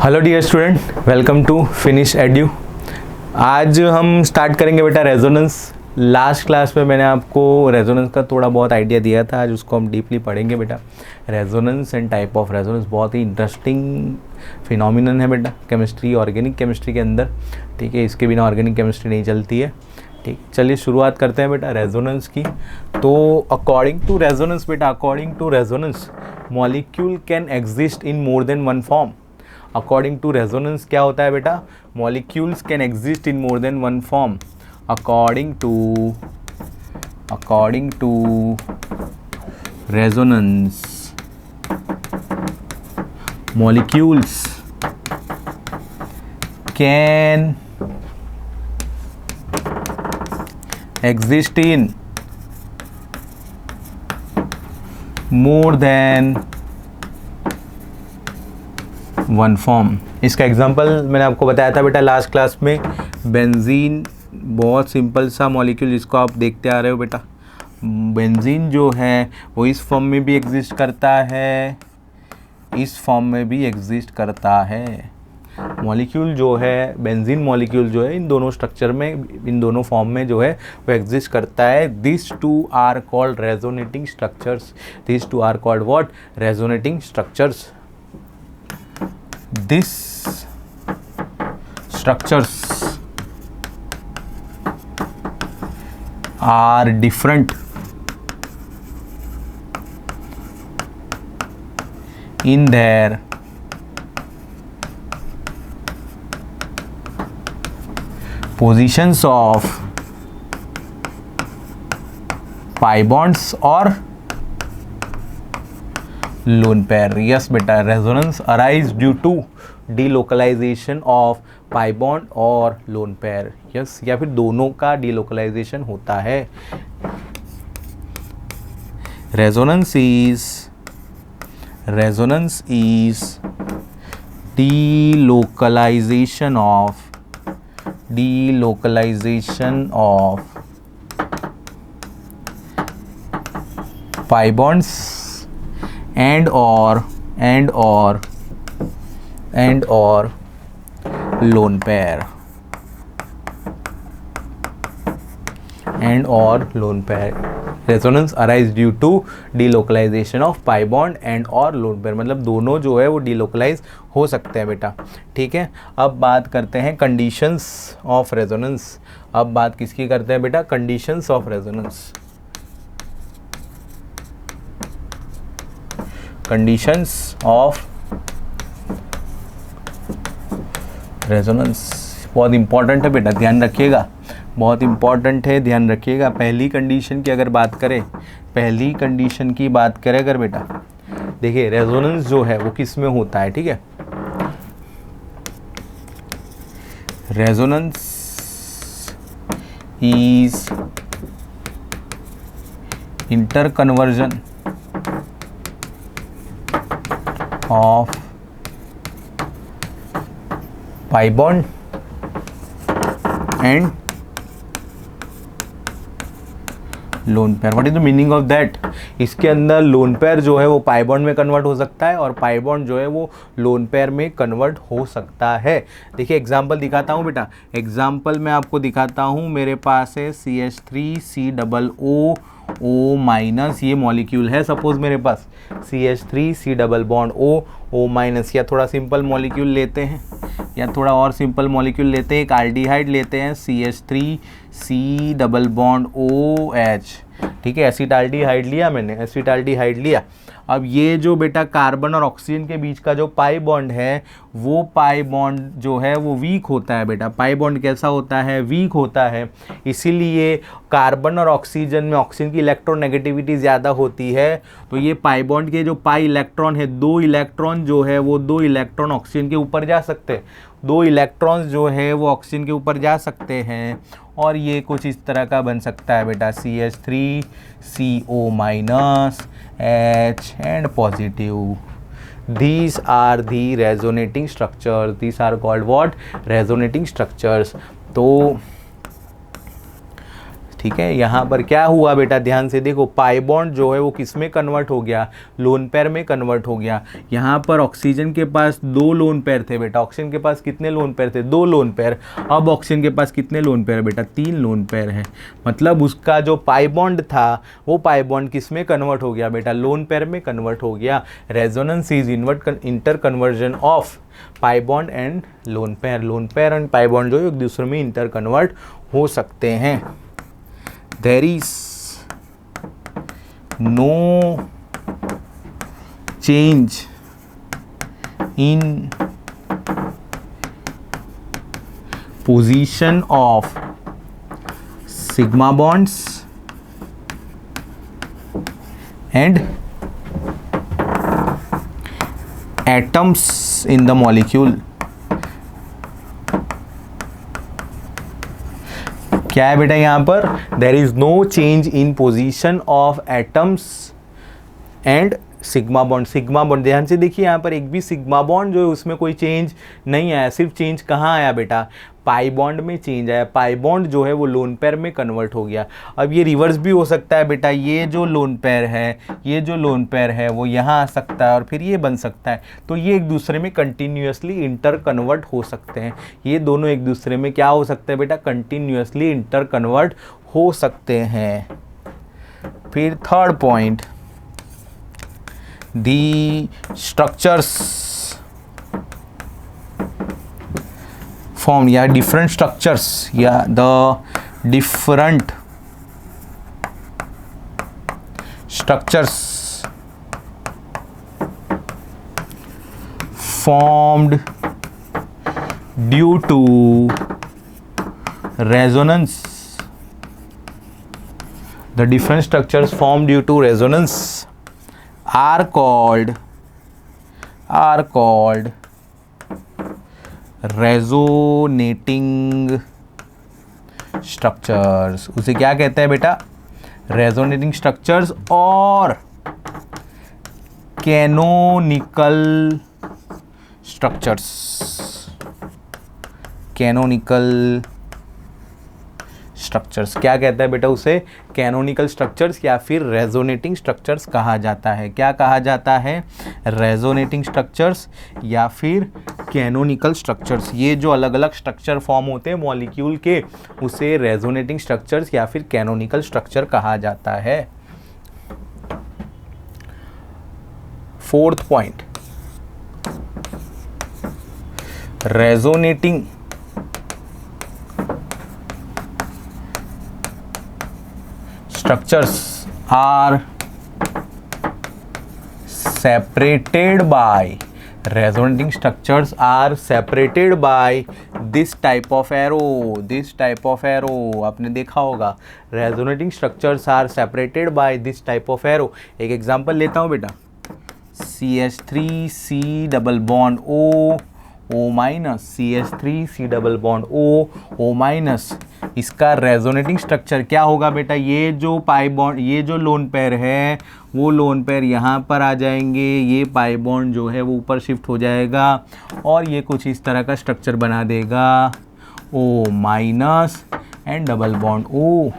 Hello dear student, welcome to Finish Edu. आज हम start करेंगे बेटा रेजोनेंस। लास्ट क्लास में मैंने आपको रेजोनेंस का थोड़ा बहुत आइडिया दिया था, आज उसको हम डीपली पढ़ेंगे बेटा। Resonance and type of resonance बहुत ही इंटरेस्टिंग फिनोमिनन है बेटा केमिस्ट्री, ऑर्गेनिक केमिस्ट्री के अंदर। ठीक है, इसके बिना ऑर्गेनिक केमिस्ट्री नहीं चलती है। ठीक, चलिए शुरुआत करते हैं बेटा रेजोनेंस की। तो अकॉर्डिंग टू रेजोनेंस बेटा, according to resonance molecule can exist in more than one form. According to resonance क्या होता है बेटा? Molecules can exist in more than one form. According to resonance molecules कैन exist in more than one form। इसका example मैंने आपको बताया था बेटा लास्ट क्लास में। बेंजीन बहुत सिंपल सा मॉलिक्यूल जिसको आप देखते आ रहे हो बेटा। बेंजीन जो है वो इस फॉर्म में भी एग्जिस्ट करता है, इस फॉर्म में भी एग्जिस्ट करता है। मॉलिक्यूल जो है बेंजीन मॉलिक्यूल जो है इन दोनों स्ट्रक्चर में, इन दोनों फॉर्म में जो है वो एग्जिस्ट करता है। This two are called resonating structures. This two are called what? Resonating structures. This structures are different in their positions of pi bonds or lone pair। yes beta, resonance arise due to delocalization of pi bond और lone pair। yes, या फिर दोनों का delocalization होता है। resonance is delocalization of pi bonds and or lone pair resonance arise due to delocalization of pi bond and और lone pair. मतलब दोनों जो है वो डिलोकलाइज हो सकते हैं बेटा। ठीक है, अब बात करते हैं कंडीशंस ऑफ रेजोनेंस। अब बात किसकी करते हैं बेटा? Conditions of resonance. Conditions of resonance बहुत इंपॉर्टेंट है बेटा, ध्यान रखिएगा, बहुत इंपॉर्टेंट है, ध्यान रखिएगा। पहली कंडीशन की अगर बात करें, पहली कंडीशन की बात करें अगर बेटा, देखिए रेजोनेंस जो है वो किस में होता है? ठीक है, resonance is interconversion of pi bond and lone pair. What is the meaning of that? इसके अंदर लोन पेयर जो है वो पाई बॉन्ड में कन्वर्ट हो सकता है और पाई बॉन्ड जो है वो लोन पेयर में कन्वर्ट हो सकता है। देखिए एग्जांपल दिखाता हूँ बेटा, एग्जांपल मैं आपको दिखाता हूँ। मेरे पास है CH3COO माइनस, ये मॉलिक्यूल है सपोज मेरे पास CH3C double bond O minus. या थोड़ा सिंपल मॉलिक्यूल लेते हैं, या थोड़ा और सिंपल मॉलिक्यूल लेते हैं, एक एल्डिहाइड लेते हैं CH3C डबल बॉन्ड OH। ठीक है, एसिटाल्डिहाइड लिया मैंने, एसिटाल्डिहाइड लिया। अब ये जो बेटा कार्बन और ऑक्सीजन के बीच का जो पाई बॉन्ड है, वो पाई बॉन्ड जो है वो वीक होता है बेटा। पाई बॉन्ड कैसा होता है? वीक होता है। इसीलिए कार्बन और ऑक्सीजन में ऑक्सीजन की इलेक्ट्रोनेगेटिविटी ज़्यादा होती है। तो ये पाई बॉन्ड के जो पाई इलेक्ट्रॉन है, 2 इलेक्ट्रॉन जो है वो 2 इलेक्ट्रॉन ऑक्सीजन के ऊपर जा सकते हैं, 2 इलेक्ट्रॉन्स जो है वो ऑक्सीजन के ऊपर जा सकते हैं। और ये कुछ इस तरह का बन सकता है बेटा, CH3CO minus H and positive। These are the resonating structures। These are called what? Resonating structures। तो ठीक है। यहाँ पर क्या हुआ बेटा, ध्यान से देखो, पाई बॉन्ड जो है वो किस में कन्वर्ट हो गया, लोन पेयर में कन्वर्ट हो गया। यहाँ पर ऑक्सीजन के पास 2 लोन पेयर थे बेटा, ऑक्सीजन के पास कितने लोन पेयर थे, 2 लोन पेयर। अब ऑक्सीजन के पास कितने लोन पेयर बेटा, 3 लोन पेयर है। मतलब उसका जो पाई बॉन्ड था वो पाई बॉन्ड किस में कन्वर्ट हो गया बेटा, लोन पेयर में कन्वर्ट हो गया। Resonance is inter conversion of pi bond and lone pair. Lone pair and pi bond जो एक दूसरे में इंटर कन्वर्ट हो सकते हैं। There is no change in position of sigma bonds and atoms in the molecule। क्या है बेटा यहाँ पर, there is no change in position of atoms and sigma bond. Sigma bond ध्यान से देखिए, यहाँ पर एक भी सिग्मा बॉन्ड जो है उसमें कोई चेंज नहीं आया। सिर्फ चेंज कहाँ आया बेटा, पाई बॉन्ड में चेंज आया। पाई बॉन्ड जो है वो लोन पेयर में कन्वर्ट हो गया। अब ये रिवर्स भी हो सकता है बेटा, ये जो लोन पेयर है, ये जो लोन पेयर है वो यहाँ आ सकता है और फिर ये बन सकता है। तो ये एक दूसरे में कंटिन्यूसली इंटर कन्वर्ट हो सकते हैं। ये दोनों एक दूसरे में क्या हो सकते हैं बेटा, कंटिन्यूसली इंटर कन्वर्ट हो सकते हैं। फिर third point, the structures formed या different structures या the different structures formed due to resonance, the different structures formed due to resonance are called resonating structures. उसे क्या कहते हैं बेटा, रेजोनेटिंग स्ट्रक्चर्स और कैनोनिकल स्ट्रक्चर्स। कैनोनिकल स्ट्रक्चर्स क्या कहता है बेटा, उसे कैनोनिकल स्ट्रक्चर्स या फिर रेजोनेटिंग स्ट्रक्चर्स कहा जाता है। क्या कहा जाता है, रेजोनेटिंग स्ट्रक्चर्स या फिर कैनोनिकल स्ट्रक्चर्स। ये जो अलग अलग स्ट्रक्चर फॉर्म होते हैं मॉलिक्यूल के, उसे रेजोनेटिंग स्ट्रक्चर्स या फिर कैनोनिकल स्ट्रक्चर कहा जाता है। Fourth point, resonating structures are separated by, resonating structures are separated by this type of arrow, this type of arrow आपने देखा होगा, resonating structures are separated by this type of arrow। एक example लेता हूँ बेटा, CH3 C double bond O minus, CH3 C double bond O minus. इसका resonating structure क्या होगा बेटा, ये जो पाई बॉन्ड, ये जो लोन पेयर है वो लोन पेयर यहाँ पर आ जाएंगे, ये पाई बॉन्ड जो है वो ऊपर शिफ्ट हो जाएगा और ये कुछ इस तरह का स्ट्रक्चर बना देगा, O minus and double bond O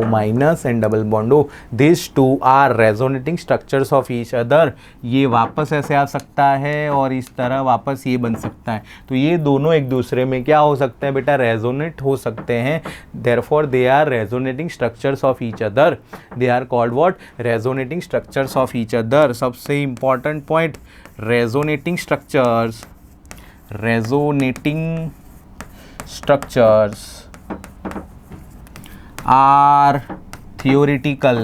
minus and double bond O। This two are resonating structures of each other. ये वापस ऐसे आ सकता है और इस तरह वापस ये बन सकता है। तो ये दोनों एक दूसरे में क्या हो सकते हैं बेटा, रेजोनेट हो सकते हैं। Therefore they are resonating structures of each other. They are called what, resonating structures of each other. सबसे important point, resonating structures, resonating structures are theoretical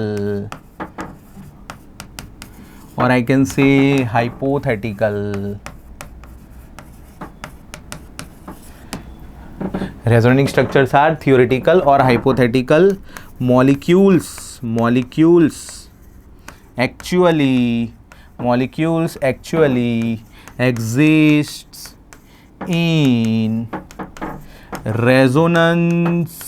or I can say hypothetical। resonating structures are theoretical or hypothetical। molecules actually exists in resonance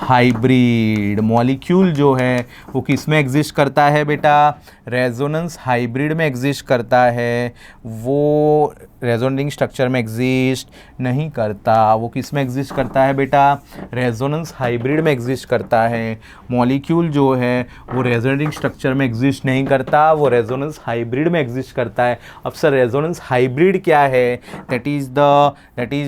hybrid molecule जो है वो किस में exist करता है बेटा, resonance hybrid में एग्जिस्ट करता है, वो रेजोनेटिंग स्ट्रक्चर में एग्जिस्ट नहीं करता। वो किस में एग्जिस्ट करता है बेटा, रेजोनेंस हाइब्रिड में एग्जिस्ट करता है। मॉलिक्यूल जो है वो रेजोनेटिंग स्ट्रक्चर में एग्जिस्ट नहीं करता, वो रेजोनेंस हाइब्रिड में एग्जिस्ट करता है। अब सर रेजोनेंस हाइब्रिड क्या है, that is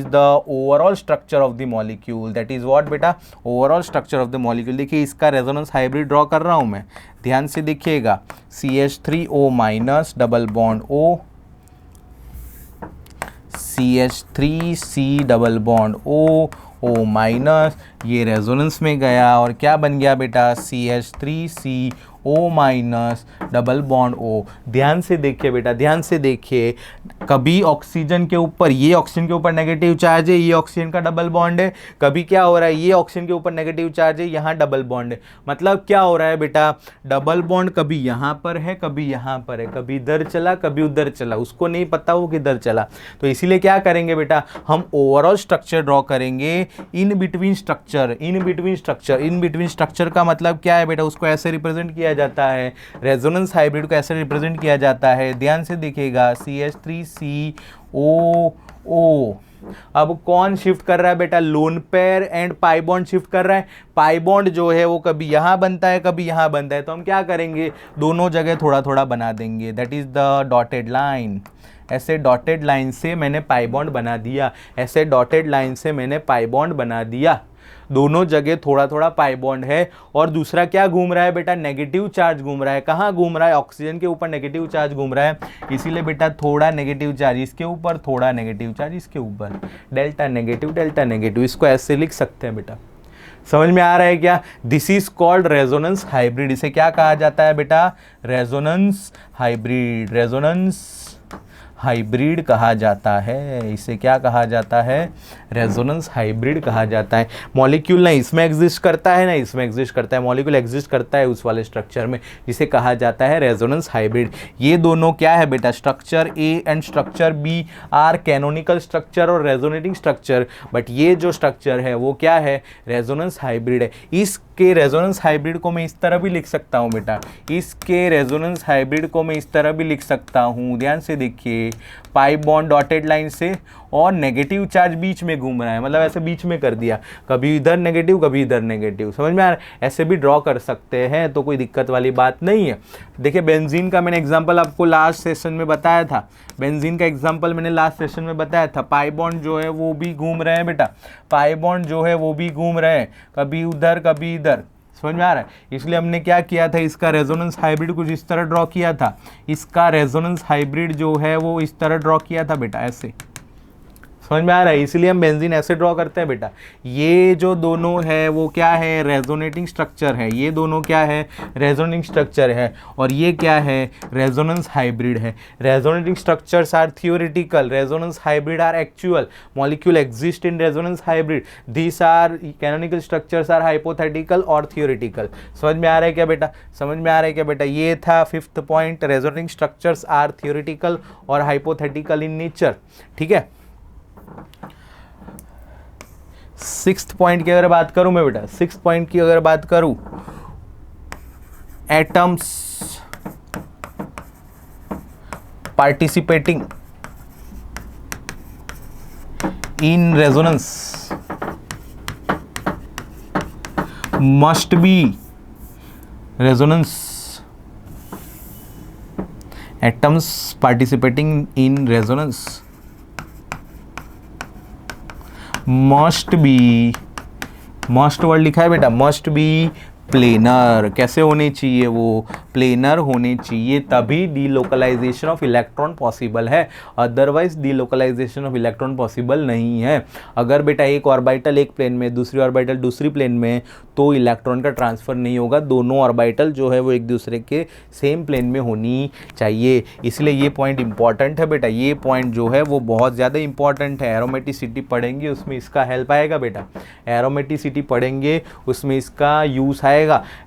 the overall structure of the molecule, that is what बेटा, overall structure of the molecule. देखिए इसका रेजोनेंस हाइब्रिड ड्रॉ कर रहा हूँ मैं, ध्यान से देखिएगा, CH3O minus double bond O, CH3C double bond O minus, ये रेजोनेंस में गया और क्या बन गया बेटा, CH3CO minus double bond O। ध्यान से देखिए बेटा, ध्यान से देखिए, कभी ऑक्सीजन के ऊपर, ये ऑक्सीजन के ऊपर नेगेटिव चार्ज है, ये ऑक्सीजन का डबल बॉन्ड है, कभी क्या हो रहा है, ये ऑक्सीजन के ऊपर नेगेटिव चार्ज है, यहाँ डबल बॉन्ड है। मतलब क्या हो रहा है बेटा, डबल बॉन्ड कभी यहाँ पर है, कभी यहाँ पर है, कभी इधर चला, कभी उधर चला, उसको नहीं पता वो किधर चला। तो इसीलिए क्या करेंगे बेटा, हम ओवरऑल स्ट्रक्चर ड्रॉ करेंगे, in between structure. In between structure, in between structure का मतलब क्या है बेटा, उसको ऐसे रिप्रेजेंट किया जाता है, रेजोनेंस हाइब्रिड को ऐसे रिप्रेजेंट किया जाता है। ध्यान से देखिएगा, CH3COO। अब कौन शिफ्ट कर रहा है बेटा, lone pair and pi bond shift कर रहा है। पाई बॉन्ड जो है वो कभी यहाँ बनता है, कभी यहाँ बनता है, तो हम क्या करेंगे, दोनों जगह थोड़ा थोड़ा बना देंगे, that is the dotted line. ऐसे डॉटेड लाइन से मैंने पाई बॉन्ड बना दिया, ऐसे डॉटेड लाइन से मैंने पाई बॉन्ड बना दिया, दोनों जगह थोड़ा थोड़ा पाई बॉन्ड है। और दूसरा क्या घूम रहा है बेटा, नेगेटिव चार्ज घूम रहा है। कहाँ घूम रहा है, ऑक्सीजन के ऊपर नेगेटिव चार्ज घूम रहा है, इसीलिए बेटा थोड़ा नेगेटिव चार्ज इसके ऊपर, थोड़ा नेगेटिव चार्ज इसके ऊपर, डेल्टा नेगेटिव, इसको ऐसे लिख सकते हैं बेटा। समझ में आ रहा है क्या, this is called resonance hybrid. इसे क्या कहा जाता है बेटा, रेजोनेंस हाइब्रिड, रेजोनेंस हाइब्रिड कहा जाता है। इसे क्या कहा जाता है, रेजोनेंस हाइब्रिड कहा जाता है। मॉलिक्यूल ना इसमें एग्जिस्ट करता है ना इसमें एग्जिस्ट करता है, मॉलिक्यूल एग्जिस्ट करता है उस वाले स्ट्रक्चर में, जिसे कहा जाता है रेजोनेंस हाइब्रिड। ये दोनों क्या है बेटा, structure A and structure B are canonical structure और रेजोनेटिंग स्ट्रक्चर, बट ये जो स्ट्रक्चर है वो क्या है, रेजोनेंस हाइब्रिड है। इसके रेजोनेंस हाइब्रिड को मैं इस तरह भी लिख सकता हूँ बेटा, इसके रेजोनेंस हाइब्रिड को मैं इस तरह भी लिख सकता हूँ, ध्यान से देखिए, पाई बॉन्ड डॉटेड लाइन से और नेगेटिव चार्ज बीच में घूम रहा है, मतलब ऐसे बीच में कर दिया, कभी इधर नेगेटिव कभी इधर नेगेटिव। समझ में आ रहा है, ऐसे भी ड्रॉ कर सकते हैं, तो कोई दिक्कत वाली बात नहीं है। देखिए बेंजीन का मैंने एग्जांपल आपको लास्ट सेशन में बताया था, बेंजीन का एग्जांपल मैंने लास्ट सेशन में बताया था। पाई बॉन्ड जो है वो भी घूम रहे हैं बेटा, पाई बॉन्ड जो है वो भी घूम रहे हैं, कभी उधर कभी इधर। समझ में आ रहा है, इसलिए हमने क्या किया था, इसका रेजोनेंस हाइब्रिड कुछ इस तरह ड्रॉ किया था, इसका रेजोनेंस हाइब्रिड जो है वो इस तरह ड्रॉ किया था बेटा, ऐसे। समझ में आ रहा है, इसलिए हम बेंजीन ऐसे ड्रॉ करते हैं बेटा। ये जो दोनों है वो क्या है, रेजोनेटिंग स्ट्रक्चर है, ये दोनों क्या है, रेजोनेटिंग स्ट्रक्चर है, और ये क्या है, रेजोनेंस हाइब्रिड है। Resonating structures are theoretical, resonance hybrid are actual, molecule exist in resonance hybrid, this are canonical structures are hypothetical और थियोरेटिकल। समझ में आ रहा है क्या बेटा, समझ में आ रहा है क्या बेटा, ये था 5th point, resonating structures are theoretical और हाइपोथेटिकल इन नेचर। ठीक है, 6th पॉइंट की अगर बात करूं मैं बेटा, 6th पॉइंट की अगर बात करूं, atoms participating in resonance must be resonance, atoms participating in resonance must be, must word लिखा है बेटा, मस्ट बी प्लेनर। कैसे होने चाहिए वो, प्लेनर होने चाहिए, तभी डीलोकलाइजेशन ऑफ इलेक्ट्रॉन पॉसिबल है, otherwise delocalization of electron possible नहीं है। अगर बेटा एक ऑर्बिटल एक प्लेन में, दूसरी ऑर्बिटल दूसरी प्लेन में, तो इलेक्ट्रॉन का ट्रांसफ़र नहीं होगा, दोनों ऑर्बिटल जो है वो एक दूसरे के सेम प्लेन में होनी चाहिए। इसलिए ये पॉइंट इंपॉर्टेंट है बेटा, ये पॉइंट जो है वो बहुत ज़्यादा इंपॉर्टेंट है। एरोमेटिसिटी पढ़ेंगे उसमें इसका हेल्प आएगा बेटा, एरोमेटिसिटी पढ़ेंगे उसमें इसका यूज़ आएगा।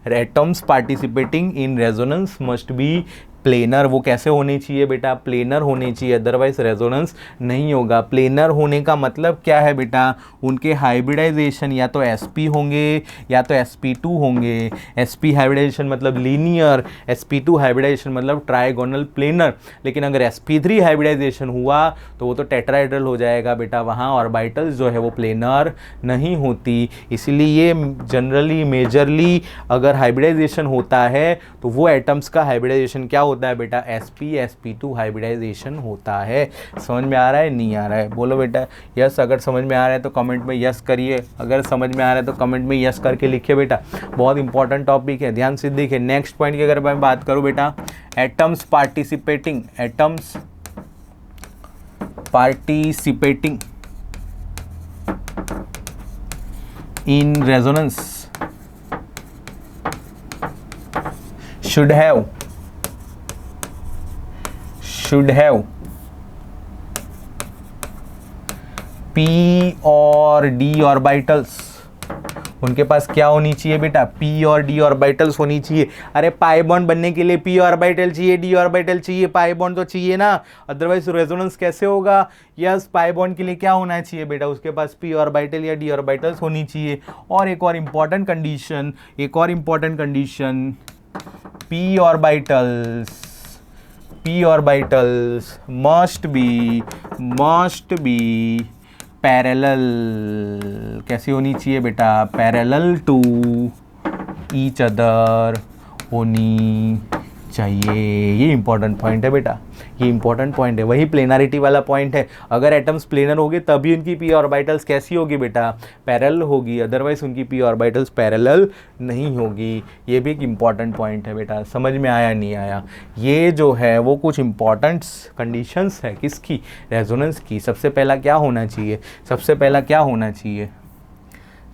Atoms participating in resonance must be planar, वो कैसे होने चाहिए बेटा, प्लेनर होने चाहिए, अदरवाइज रेजोनेंस नहीं होगा। प्लेनर होने का मतलब क्या है बेटा, उनके हाइब्रिडाइजेशन या तो sp होंगे या तो sp2 होंगे। sp हाइब्रिडाइजेशन मतलब लीनियर, sp2 हाइब्रिडाइजेशन मतलब ट्राइगोनल प्लेनर। लेकिन अगर sp3 हाइब्रिडाइजेशन हुआ तो वो तो टेट्राहेड्रल हो जाएगा बेटा, वहाँ ऑर्बिटल्स जो है वो प्लेनर नहीं होती। इसीलिए जनरली मेजरली अगर हाइब्रिडाइजेशन होता है तो वो एटम्स का हाइब्रिडाइजेशन क्या होता है बेटा, sp2 हाइब्रिडाइजेशन होता है। समझ में आ रहा है, नहीं आ रहा है, बोलो बेटा यस। अगर समझ में आ रहा है तो कमेंट में यस करिए, अगर समझ में आ रहा है तो कमेंट में यस करके लिखिए बेटा। बहुत इंपॉर्टेंट टॉपिक है, ध्यान से देखिए। नेक्स्ट पॉइंट की अगर मैं बात करूं बेटा, atoms participating in resonance should have p और d ऑर्बिटल्स। उनके पास क्या होनी चाहिए बेटा, p और d ऑर्बिटल्स होनी चाहिए। अरे पाई बॉन्ड बनने के लिए p ऑर्बिटल चाहिए, d ऑर्बिटल चाहिए, पाई बॉन्ड तो चाहिए ना, अदरवाइज रेजोनेंस कैसे होगा। यस, पाई बॉन्ड के लिए क्या होना चाहिए बेटा, उसके पास p ऑर्बिटल या d ऑर्बिटल्स होनी चाहिए। और एक और important condition, p orbitals must be parallel. कैसी होनी चाहिए बेटा, पैरेलल टू ईच अदर होनी चाहिए। ये इंपॉर्टेंट पॉइंट है बेटा, ये इंपॉर्टेंट पॉइंट है, वही प्लेनारिटी वाला पॉइंट है। अगर एटम्स प्लेनर होंगे तभी उनकी p ऑर्बिटल्स कैसी होगी बेटा, पैरेलल होगी, अदरवाइज उनकी p ऑर्बिटल्स पैरेलल नहीं होगी। ये भी एक इंपॉर्टेंट पॉइंट है बेटा, समझ में आया नहीं आया। ये जो है वो कुछ इंपॉर्टेंट कंडीशंस है किसकी, रेजोनेंस की। सबसे पहला क्या होना चाहिए,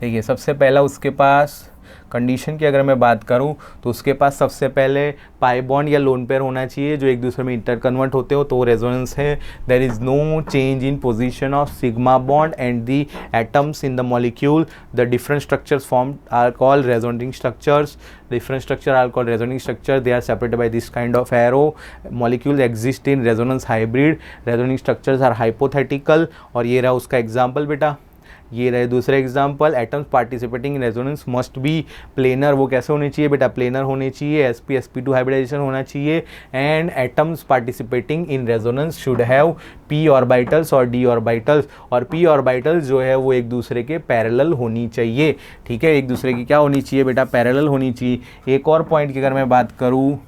देखिए सबसे पहला उसके पास कंडीशन की अगर मैं बात करूं तो उसके पास सबसे पहले पाई बॉन्ड या लोन पेयर होना चाहिए जो एक दूसरे में इंटर कन्वर्ट होते हो, तो रेजोनेंस है। There is no change in position of sigma bond and the atoms in the molecule. The different structures form are called resonating structures. Different structure are called resonating structure. They are separated by this kind of arrow. Molecules exist in resonance hybrid. Resonating structures are hypothetical. और ये रहा उसका example बेटा, ये रहे दूसरे example. Atoms participating in resonance must be planar. वो कैसे होने चाहिए बेटा, प्लेनर होने चाहिए। sp2 हाइब्रिडाइजेशन होना चाहिए। And atoms participating in resonance should have p orbitals और d ऑर्बिटल्स। और p ऑर्बिटल्स जो है वो एक दूसरे के पैरेलल होनी चाहिए। ठीक है, एक दूसरे की क्या होनी चाहिए बेटा, पैरेलल होनी चाहिए। एक और पॉइंट की अगर मैं बात करूँ,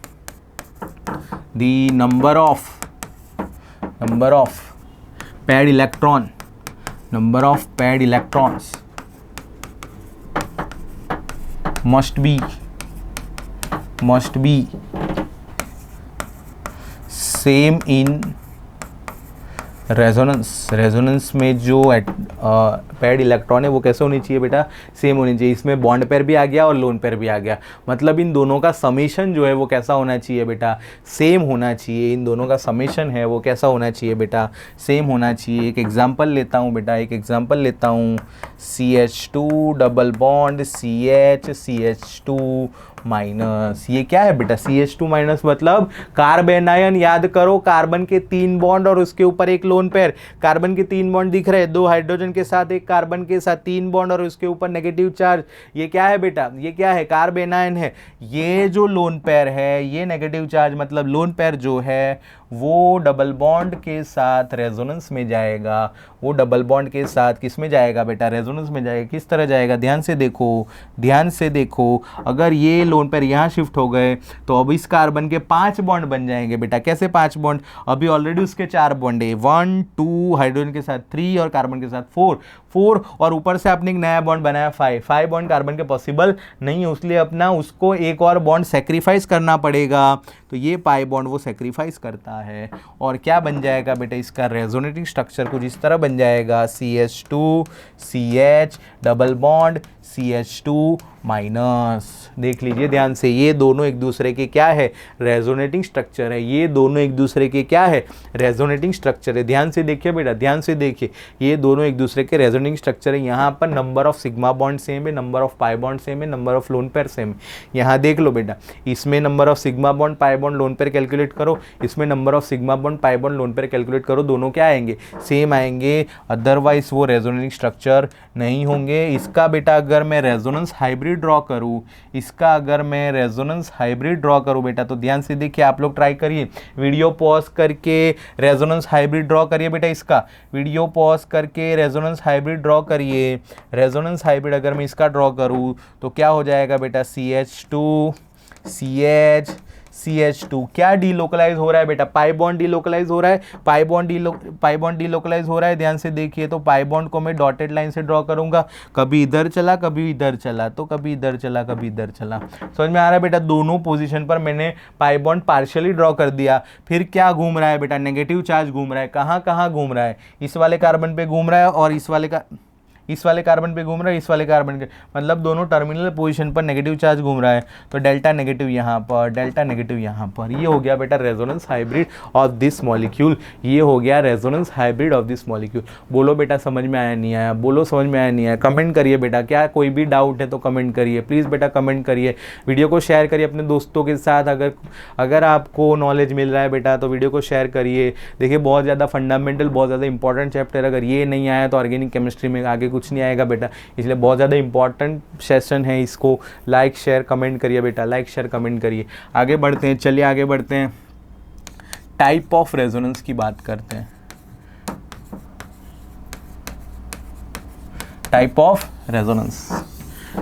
the number of pad electron, number of paired electrons must be same in resonance में जो पैड इलेक्ट्रॉन है वो कैसे होनी चाहिए बेटा, सेम होनी चाहिए। इसमें बॉन्ड पेयर भी आ गया और लोन पेयर भी आ गया, मतलब इन दोनों का समेशन जो है वो कैसा होना चाहिए बेटा, सेम होना चाहिए। इन दोनों का समेशन है वो कैसा होना चाहिए बेटा, सेम होना चाहिए। एक एग्जांपल लेता हूँ बेटा, CH2 double bond CH2 minus. ये क्या है बेटा, CH2 माइनस मतलब कार्बेनायन। याद करो, कार्बन के 3 बॉन्ड और उसके ऊपर एक लोन पेयर। कार्बन के 3 बॉन्ड दिख रहे हैं, 2 हाइड्रोजन के साथ, एक कार्बन के साथ, 3 बॉन्ड और उसके ऊपर नेगेटिव चार्ज। ये क्या है बेटा, ये क्या है, कार्बेनायन है। ये जो लोन पेयर है ये नेगेटिव चार्ज, मतलब लोन पेयर जो है वो डबल बॉन्ड के साथ रेजोनेंस में जाएगा। वो डबल बॉन्ड के साथ किस में जाएगा बेटा, रेजोनेंस में जाएगा। किस तरह जाएगा, ध्यान से देखो। अगर ये लोन पेयर यहाँ शिफ्ट हो गए तो अब इस कार्बन के 5 बॉन्ड बन जाएंगे बेटा। कैसे 5 बॉन्ड, अभी ऑलरेडी उसके 4 बॉन्ड है, 1 2 हाइड्रोजन के साथ 3 और कार्बन के साथ 4 और ऊपर से आपने एक नया बॉन्ड बनाया 5 बॉन्ड कार्बन के पॉसिबल नहीं है, इसलिए अपना उसको एक और बॉन्ड सेक्रीफाइस करना पड़ेगा। तो ये पाई बॉन्ड वो सेक्रीफाइस करता रहा है। और क्या बन जाएगा बेटा इसका रेजोनेटिंग स्ट्रक्चर कुछ इस तरह बन जाएगा, CH2 CH double bond CH2 minus. देख लीजिए ध्यान से, ये दोनों एक दूसरे के क्या है, रेजोनेटिंग स्ट्रक्चर है। ये दोनों एक दूसरे के क्या है, रेजोनेटिंग स्ट्रक्चर है। ध्यान से देखिए बेटा, ध्यान से देखिए, ये दोनों एक दूसरे के रेजोनेटिंग स्ट्रक्चर है। यहाँ पर number of sigma bond same है, number of pi bond same है, number of lone pair same है। यहाँ देख लो बेटा, इसमें number of sigma bond pi bond lone pair calculate करो, इसमें number of sigma bond pi bond lone pair calculate करो, दोनों क्या आएंगे, सेम आएंगे, अदरवाइज वो रेजोनेटिंग स्ट्रक्चर नहीं होंगे। इसका बेटा अगर मैं रेजोनेंस हाइब्रिड ड्रॉ करूं, इसका अगर मैं रेजोनेंस हाइब्रिड ड्रॉ करूं बेटा, तो ध्यान से देखिए, आप लोग ट्राई करिए, वीडियो पॉज करके रेजोनेंस हाइब्रिड ड्रॉ करिए बेटा। इसका वीडियो पॉज करके रेजोनेंस हाइब्रिड ड्रॉ करिए। रेजोनेंस हाइब्रिड अगर मैं इसका ड्रॉ करूं तो क्या हो जाएगा बेटा, CH2 CH CH2 क्या डीलोकलाइज हो रहा है बेटा, पाई बॉन्ड डीलोकलाइज हो रहा है, पाई बॉन्ड डीलोकलाइज हो रहा है। ध्यान से देखिए, तो पाई बॉन्ड को मैं डॉटेड लाइन से ड्रॉ करूंगा, कभी इधर चला कभी इधर चला, तो कभी इधर चला कभी इधर चला। समझ में आ रहा है बेटा, दोनों पोजीशन पर मैंने पाई बॉन्ड पार्शियली ड्रॉ कर दिया। फिर क्या घूम रहा है बेटा, नेगेटिव चार्ज घूम रहा है। कहाँ कहाँ घूम रहा है, इस वाले कार्बन पे घूम रहा है और इस वाले कार्बन पे घूम रहा है, इस वाले कार्बन के, मतलब दोनों टर्मिनल पोजीशन पर नेगेटिव चार्ज घूम रहा है। तो डेल्टा नेगेटिव यहाँ पर, डेल्टा नेगेटिव यहाँ पर। ये हो गया बेटा resonance hybrid of this molecule. ये हो गया resonance hybrid of this molecule. बोलो बेटा समझ में आया नहीं आया, बोलो समझ में आया नहीं आया, कमेंट करिए बेटा। क्या कोई भी डाउट है तो कमेंट करिए प्लीज़ बेटा, कमेंट करिए। वीडियो को शेयर करिए अपने दोस्तों के साथ। अगर आपको नॉलेज मिल रहा है बेटा तो वीडियो को शेयर करिए। देखिए बहुत ज़्यादा फंडामेंटल, बहुत ज़्यादा इंपॉर्टेंट चैप्टर, अगर ये नहीं आया तो ऑर्गेनिक केमिस्ट्री में आगे कुछ नहीं आएगा बेटा। इसलिए बहुत ज़्यादा इंपॉर्टेंट सेशन है, इसको लाइक शेयर कमेंट करिए बेटा, लाइक शेयर कमेंट करिए। आगे बढ़ते हैं, चलिए आगे बढ़ते हैं, टाइप ऑफ रेजोनेंस की बात करते हैं। Type of resonance,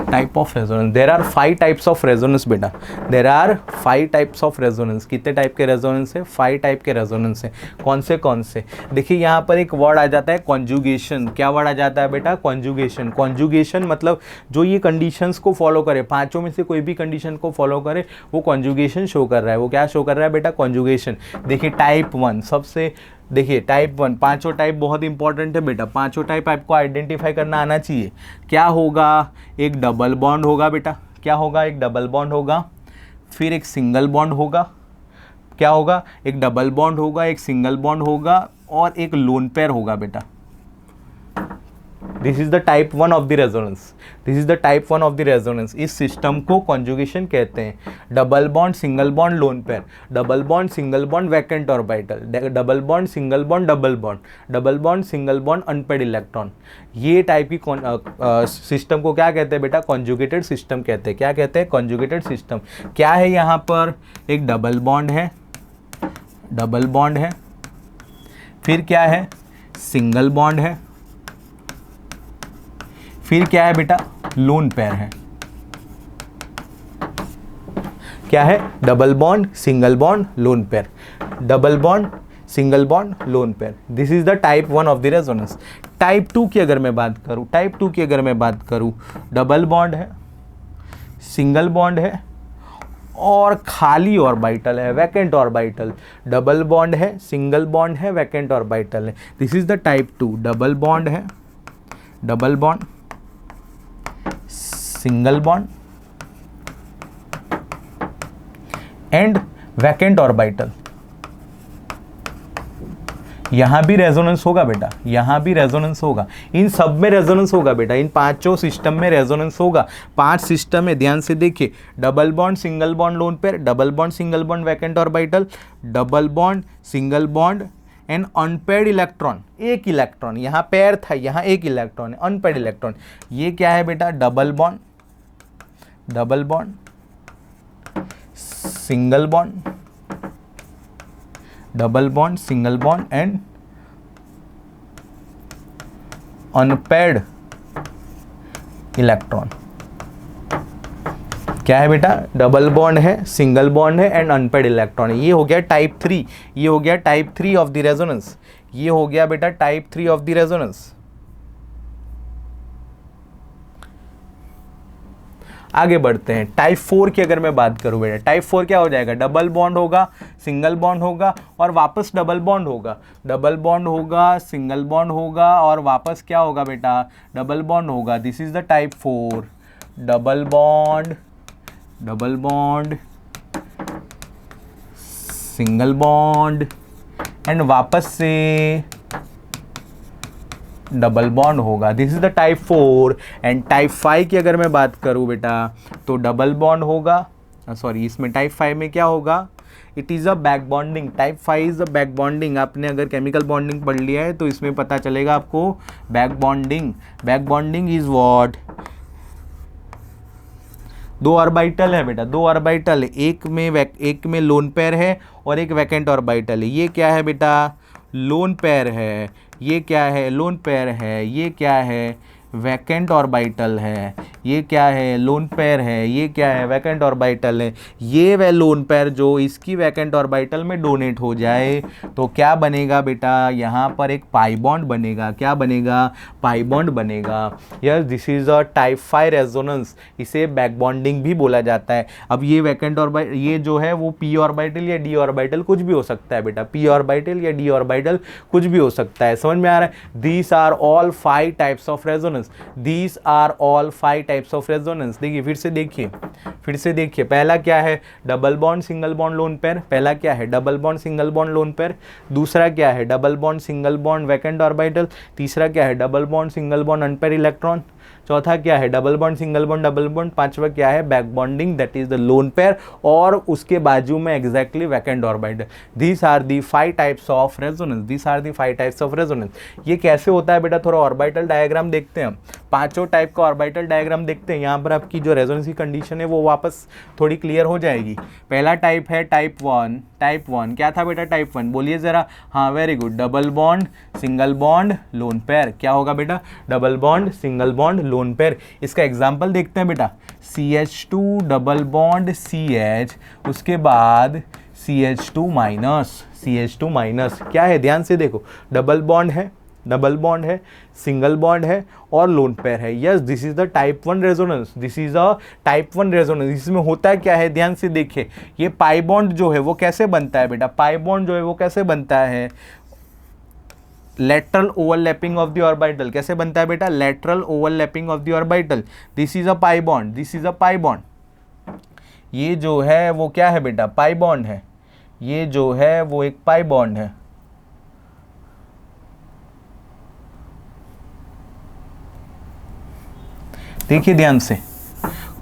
type of resonance, there are 5 types of resonance बेटा, there are 5 types of resonance. कितने टाइप के रेजोनेंस है, 5 टाइप के रेजोनेंस है। कौन से देखिए, यहाँ पर एक वर्ड आ जाता है कॉन्जुगेशन। क्या वर्ड आ जाता है बेटा, कॉन्जुगेशन। कॉन्जुगेशन मतलब जो ये कंडीशंस को फॉलो करे, पांचों में से कोई भी कंडीशन को फॉलो करे, वो कॉन्जुगेशन शो कर रहा है। वो क्या शो कर रहा है बेटा, कॉन्जुगेशन। देखिए टाइप 1 सबसे, देखिए टाइप 1, पांचों टाइप बहुत इंपॉर्टेंट है बेटा, पांचों टाइप आपको आइडेंटिफाई करना आना चाहिए। क्या होगा, एक डबल बॉन्ड होगा बेटा, क्या होगा, एक डबल बॉन्ड होगा, फिर एक सिंगल बॉन्ड होगा। क्या होगा, एक डबल बॉन्ड होगा, एक सिंगल बॉन्ड होगा और एक लोन पेयर होगा बेटा। This is the type 1 of the resonance, this is the type 1 of the resonance. इस सिस्टम को कॉन्जुगेशन कहते हैं। Double bond, single bond, lone pair, double bond, single bond, vacant orbital, double bond, single bond, double bond, double bond, single bond, unpaired electron. ये type की system को क्या कहते हैं बेटा, कॉन्जुगेटेड सिस्टम कहते हैं। क्या कहते हैं, कॉन्जुगेटेड सिस्टम। क्या है, यहाँ पर एक डबल बॉन्ड है, डबल बॉन्ड है, फिर क्या है, सिंगल बॉन्ड है, फिर क्या है बेटा, लोन पेयर है। क्या है, double bond, single bond, lone pair, double bond, single bond, lone pair. This is the type 1 of the resonance. Type 2 की अगर मैं बात करूं, टाइप 2 की अगर मैं बात करूं, डबल बॉन्ड है, सिंगल बॉन्ड है और खाली ऑर्बिटल है, वैकेंट ऑर्बिटल। डबल बॉन्ड है, सिंगल बॉन्ड है, वैकेंट ऑर्बिटल है। This is the type 2। Double bond है, double bond, single bond and vacant orbital. यहां भी रेजोनेंस होगा बेटा, यहां भी रेजोनेंस होगा, इन सब में रेजोनेंस होगा बेटा, इन पांचों सिस्टम में रेजोनेंस होगा। 5 सिस्टम है, ध्यान से देखिए, double bond, single bond, lone pair, double bond, single bond, vacant orbital, double bond, single bond and unpaired electron. एक इलेक्ट्रॉन, यहाँ पेयर था, यहाँ एक इलेक्ट्रॉन है, अनपेयर्ड इलेक्ट्रॉन। ये क्या है बेटा, double bond, double bond, single bond, double bond, single bond and unpaired electron. क्या है बेटा, डबल बॉन्ड है, सिंगल बॉन्ड है एंड अनपेयर्ड इलेक्ट्रॉन है। ये हो गया टाइप 3, ये हो गया टाइप 3 ऑफ द रेजोनेंस। ये हो गया बेटा टाइप 3 ऑफ द रेजोनेंस। आगे बढ़ते हैं। टाइप 4 की अगर मैं बात करूँ बेटा, टाइप 4 क्या हो जाएगा, डबल बॉन्ड होगा, सिंगल बॉन्ड होगा और वापस डबल बॉन्ड होगा, डबल बॉन्ड होगा, सिंगल बॉन्ड होगा और वापस क्या होगा बेटा, डबल बॉन्ड होगा। This is the type 4, double bond, double bond, single bond and वापस से डबल बॉन्ड होगा। This is the type 4। And type 5 की अगर मैं बात करूं बेटा तो डबल बॉन्ड होगा, सॉरी इसमें टाइप 5 में क्या होगा, it is a back bonding. Type 5 is a back bonding. आपने अगर केमिकल बॉन्डिंग पढ़ लिया है तो इसमें पता चलेगा आपको back bonding. Back bonding is what, दो ऑर्बिटल है बेटा, दो ऑर्बिटल है, एक में लोन पेयर है और एक वैकेंट ऑर्बिटल है। ये क्या है बेटा, लोन पेयर है, ये क्या है, लोन पेयर है, ये क्या है, वैकेंट ऑर्बिटल है, ये क्या है, लोन पेयर है, ये क्या है, वैकेंट ऑर्बिटल है। ये वह लोन पेयर जो इसकी वैकेंट ऑर्बिटल में डोनेट हो जाए तो क्या बनेगा बेटा, यहाँ पर एक पाई बॉन्ड बनेगा। क्या बनेगा, पाई बॉन्ड बनेगा। Yes, this is a type 5 resonance. इसे बैक बॉन्डिंग भी बोला जाता है। अब ये वैकेंट ऑर्बिटल, ये जो है वो पी ऑर्बिटल या डी ऑर्बिटल कुछ भी हो सकता है बेटा, पी ऑर्बिटल या डी ऑर्बिटल कुछ भी हो सकता है। समझ में आ रहा है। These are all 5 types of resonance. These are all 5 types of resonance। देखिए फिर से देखिए, पहला क्या है, double bond single bond lone pair. पहला क्या है, double bond single bond lone pair. दूसरा क्या है, double bond single bond vacant orbital. तीसरा क्या है, double bond single bond unpair electron. चौथा क्या है, double bond single bond double bond. पांचवा क्या है, back bonding, that is the lone pair और उसके बाजू में exactly vacant orbital. These are the 5 types of resonance. These are the 5 types of resonance. ये कैसे होता है बेटा, थोड़ा ऑर्बिटल डायग्राम देखते हैं हम। पांचों टाइप का ऑर्बिटल डायग्राम देखते हैं। यहाँ पर आपकी जो रेजोनेंस की कंडीशन है वो वापस थोड़ी क्लियर हो जाएगी। पहला टाइप है टाइप 1। टाइप 1 क्या था बेटा, टाइप 1 बोलिए जरा। हाँ very good, double bond single bond lone pair. क्या होगा बेटा, double bond single bond lone pair. इसका एग्जाम्पल देखते हैं बेटा, CH2 डबल बॉन्ड CH, उसके बाद CH2 माइनस, CH2 माइनस। क्या है, ध्यान से देखो, डबल बॉन्ड है, डबल बॉन्ड है, सिंगल बॉन्ड है और लोन पेयर है। Yes, this is the type 1 resonance. This is a type 1 resonance. इसमें होता है क्या है, ध्यान से देखिए, ये पाई बॉन्ड जो है वो कैसे बनता है बेटा, पाई बॉन्ड जो है वो कैसे बनता है, lateral overlapping of the orbital. कैसे बनता है बेटा, lateral overlapping of the orbital. This is a pi bond, this is a pi bond. ये जो है वो क्या है बेटा, पाई बॉन्ड है। ये जो है वो एक पाई बॉन्ड है। देखिए ध्यान से,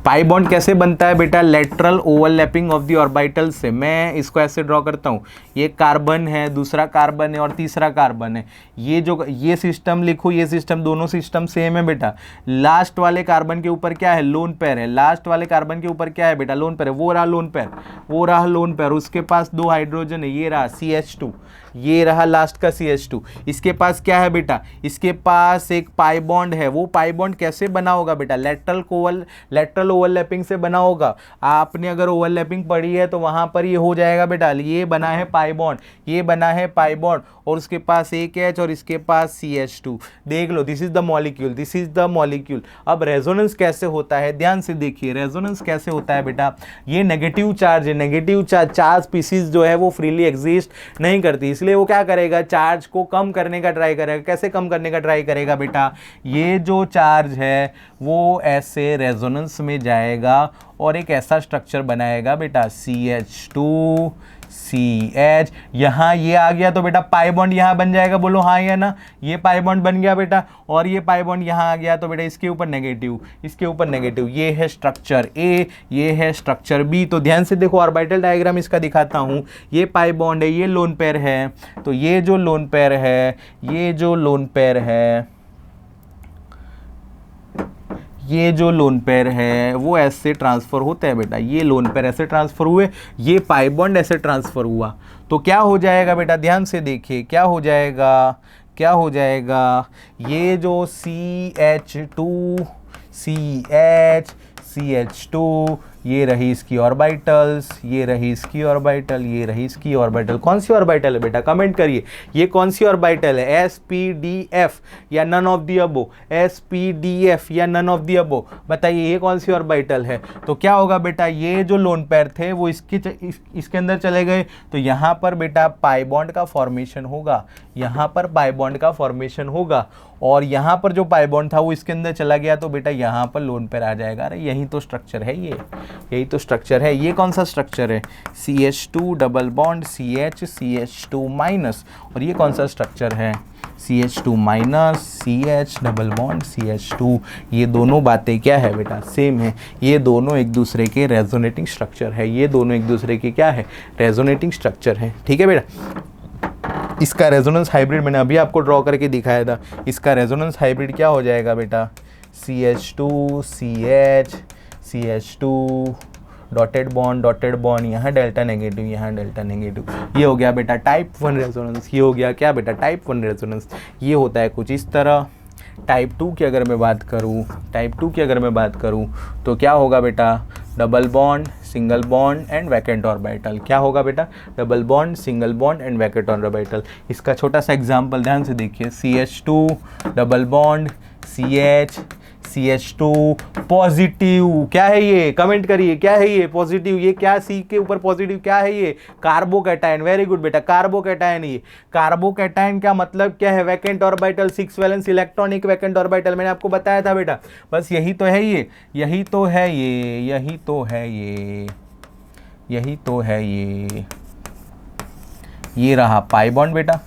पाई बॉन्ड कैसे बनता है बेटा, lateral overlapping of the orbital से। मैं इसको ऐसे ड्रॉ करता हूँ, ये कार्बन है, दूसरा कार्बन है और तीसरा कार्बन है। ये सिस्टम लिखो, ये सिस्टम, दोनों सिस्टम सेम है बेटा। लास्ट वाले कार्बन के ऊपर क्या है, लोन पेयर है। लास्ट वाले कार्बन के ऊपर क्या है बेटा, लोन पेयर है। वो रहा लोन पेयर, वो रहा लोन पेयर। उसके पास 2 हाइड्रोजन है, ये रहा CH2, ये रहा लास्ट का CH2। इसके पास क्या है बेटा, इसके पास एक पाई बॉन्ड है। वो पाई बॉन्ड कैसे बना होगा बेटा, लेटरल ओवरलैपिंग से बना होगा। आपने अगर ओवरलैपिंग पढ़ी है तो वहां पर ये हो जाएगा बेटा, ये बना है पाई बॉन्ड, ये बना है पाई बॉन्ड और उसके पास एक H और इसके पास CH2। देख लो, this is the molecule, this is the molecule. अब रेजोनेंस कैसे होता है, ध्यान से देखिए, रेजोनेंस कैसे होता है बेटा। ये नेगेटिव चार्ज है, नेगेटिव चार्ज स्पीसीज जो है वो फ्रीली एग्जिस्ट नहीं करती, इसलिए वो क्या करेगा, चार्ज को कम करने का ट्राई करेगा। कैसे कम करने का ट्राई करेगा बेटा, ये जो चार्ज है वो ऐसे रेजोनेंस में जाएगा और एक ऐसा स्ट्रक्चर बनाएगा बेटा, CH2 CH। यहाँ ये आ गया तो बेटा पाई बॉन्ड यहाँ बन जाएगा, बोलो हाँ या ना। ये पाई बॉन्ड बन गया बेटा और ये पाई बॉन्ड यहाँ आ गया तो बेटा इसके ऊपर नेगेटिव, इसके ऊपर नेगेटिव। ये है स्ट्रक्चर A, ये है स्ट्रक्चर B। तो ध्यान से देखो, ऑर्बिटल डायग्राम इसका दिखाता हूँ। ये पाई बॉन्ड है, ये लोन पेयर है। तो ये जो लोन पेयर है, ये जो लोन पेयर है, ये जो लोन पेयर है वो ऐसे ट्रांसफ़र होता है बेटा। ये लोन पेयर ऐसे ट्रांसफ़र हुए, ये पाई बॉन्ड ऐसे ट्रांसफ़र हुआ तो क्या हो जाएगा बेटा, ध्यान से देखिए क्या हो जाएगा, क्या हो जाएगा। ये जो CH2 CH CH2 ये रही इसकी ऑर्बिटल्स, ये रही इसकी ऑर्बिटल, ये रही इसकी ऑर्बिटल। कौन सी ऑर्बिटल है बेटा, कमेंट करिए। ये कौन सी ऑर्बिटल है, एस पी डी एफ या none of the above, S P D F या नन ऑफ दी अबो, बताइए ये कौन सी ऑर्बिटल है। तो क्या होगा बेटा, ये जो लोन पेयर थे वो इसके अंदर चले गए, तो यहाँ पर बेटा पाई बॉन्ड का फॉर्मेशन होगा, यहाँ पर पाई बॉन्ड का फॉर्मेशन होगा, और यहाँ पर जो पाई बॉन्ड था वो इसके अंदर चला गया, तो बेटा यहाँ पर लोन पेयर आ जाएगा। अरे यही तो स्ट्रक्चर है, ये यही तो स्ट्रक्चर है। ये कौन सा स्ट्रक्चर है, CH2 double bond CH CH2 minus, और ये कौन सा स्ट्रक्चर है, CH2 minus CH double bond CH2। ये दोनों बातें क्या है बेटा, सेम है। ये दोनों एक दूसरे के रेजोनेटिंग स्ट्रक्चर है, ये दोनों एक दूसरे के क्या है, रेजोनेटिंग स्ट्रक्चर है। ठीक है बेटा, इसका रेजोनेंस हाइब्रिड मैंने अभी आपको ड्रॉ करके दिखाया था। इसका रेजोनेंस हाइब्रिड क्या हो जाएगा बेटा, CH2 CH CH2 dotted bond, यहाँ डेल्टा नेगेटिव, यहाँ डेल्टा नेगेटिव। ये हो गया बेटा टाइप 1 रेजोनेंस। ये हो गया क्या बेटा, टाइप 1 रेजोनेंस। ये होता है कुछ इस तरह। टाइप 2 की अगर मैं बात करूँ, तो क्या होगा बेटा, double bond single bond and vacant orbital. क्या होगा बेटा, double bond single bond and vacant orbital. इसका छोटा सा एग्जांपल ध्यान से देखिए, CH2 double bond CH CH2 positive. क्या है ये, कमेंट करिए, क्या है ये पॉजिटिव, ये क्या सी के ऊपर पॉजिटिव क्या है, ये कार्बोकैटायन। वेरी गुड बेटा, कार्बोकैटायन। ये कार्बोकैटायन का मतलब क्या है, वैकेंट ऑर्बिटल, 6 वैलेंस इलेक्ट्रॉन, एक वैकेंट ऑर्बिटल। मैंने आपको बताया था बेटा, बस यही तो है ये, यही तो है ये, यही तो है ये, यही तो है ये रहा पाई बॉन्ड बेटा,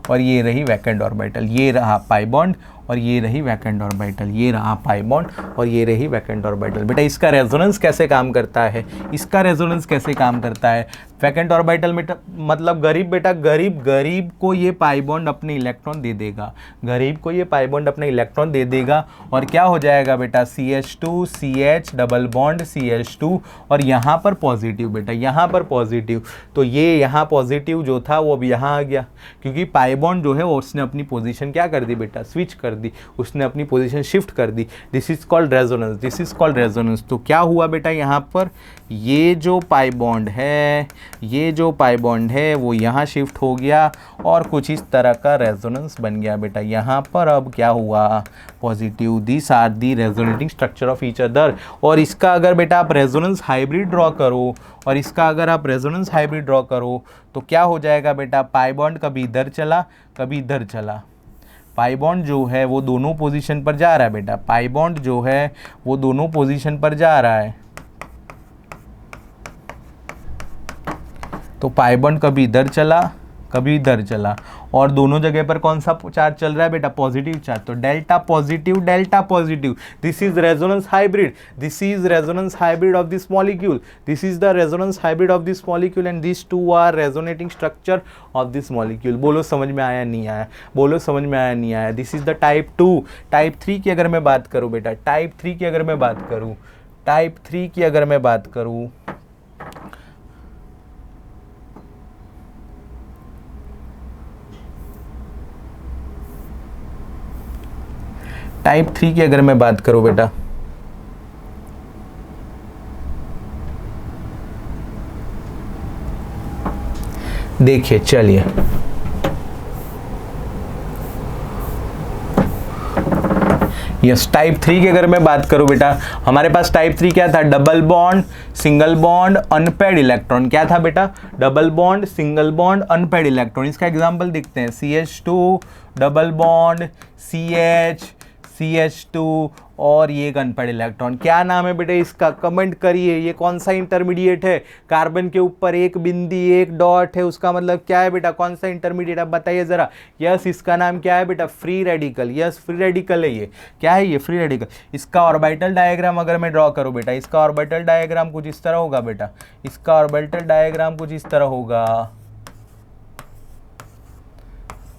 और ये रही वैकेंट ऑर्बिटल। ये रहा पाई बॉन्ड और ये रही वैकेंट ऑर्बिटल, ये रहा पाई बॉन्ड और ये रही वैकेंट ऑर्बिटल। बेटा इसका रेजोनेंस कैसे काम करता है, इसका रेजोनेंस कैसे काम करता है, वैकेंट ऑर्बिटल में मतलब गरीब बेटा, गरीब को ये पाई बॉन्ड अपने इलेक्ट्रॉन दे देगा, गरीब को ये पाई बॉन्ड अपने इलेक्ट्रॉन दे देगा, और क्या हो जाएगा बेटा, CH2 CH double bond CH2, और यहाँ पर पॉजिटिव बेटा, यहाँ पर पॉजिटिव। तो ये यहाँ पॉजिटिव जो था वो अब यहाँ आ गया, क्योंकि पाई बॉन्ड जो है उसने अपनी पोजीशन क्या कर दी बेटा, स्विच कर दी, उसने अपनी पोजीशन शिफ्ट कर दी। This is called resonance, this is called resonance. तो क्या हुआ बेटा, यहाँ पर ये जो पाई बॉन्ड है, ये जो पाई बॉन्ड है वो यहाँ शिफ्ट हो गया, और कुछ इस तरह का रेजोनेंस बन गया बेटा। यहाँ पर अब क्या हुआ, positive. This are the resonating structure of each other. और इसका अगर बेटा आप रेजोनेंस हाइब्रिड ड्रॉ करो, और इसका अगर आप रेजोनेंस हाइब्रिड ड्रॉ करो, तो क्या हो जाएगा बेटा, पाई बॉन्ड कभी इधर चला कभी इधर चला। पाई बॉन्ड जो है वो दोनों पोजीशन पर जा रहा है बेटा, पाई बॉन्ड जो है वो दोनों पोजीशन पर जा रहा है। तो पाई बॉन्ड कभी इधर चला कभी इधर चला, और दोनों जगह पर कौन सा चार्ज चल रहा है बेटा, पॉजिटिव चार्ज। तो delta positive, this is resonance hybrid, this is resonance hybrid of this molecule, this is the resonance hybrid of this molecule, and this two are resonating structure of this molecule. बोलो समझ में आया नहीं आया, बोलो समझ में आया नहीं आया। This is the type 2। Type 3 की अगर मैं बात करूँ बेटा, टाइप 3 की अगर मैं बात करूँ, टाइप 3 की अगर मैं बात करूँ, टाइप 3 की अगर मैं बात करूं बेटा, देखिए चलिए, यस टाइप 3 की अगर मैं बात करूं बेटा, हमारे पास टाइप 3 क्या था, double bond single bond unpaired electron. क्या था बेटा, double bond single bond unpaired electron. इसका एग्जांपल देखते हैं, CH2 double bond CH CH2 और ये एक अनपेड इलेक्ट्रॉन। क्या नाम है बेटे इसका, कमेंट करिए। ये कौन सा इंटरमीडिएट है, कार्बन के ऊपर एक बिंदी एक डॉट है, उसका मतलब क्या है बेटा, कौन सा इंटरमीडिएट, आप बताइए जरा। यस इसका नाम क्या है बेटा, free radical. Yes free radical है ये। क्या है ये, फ्री रेडिकल। इसका ऑर्बिटल डायग्राम अगर मैं ड्रॉ करूँ बेटा, इसका ऑर्बिटल डायग्राम कुछ इस तरह होगा बेटा, इसका ऑर्बिटल डायग्राम कुछ इस तरह होगा,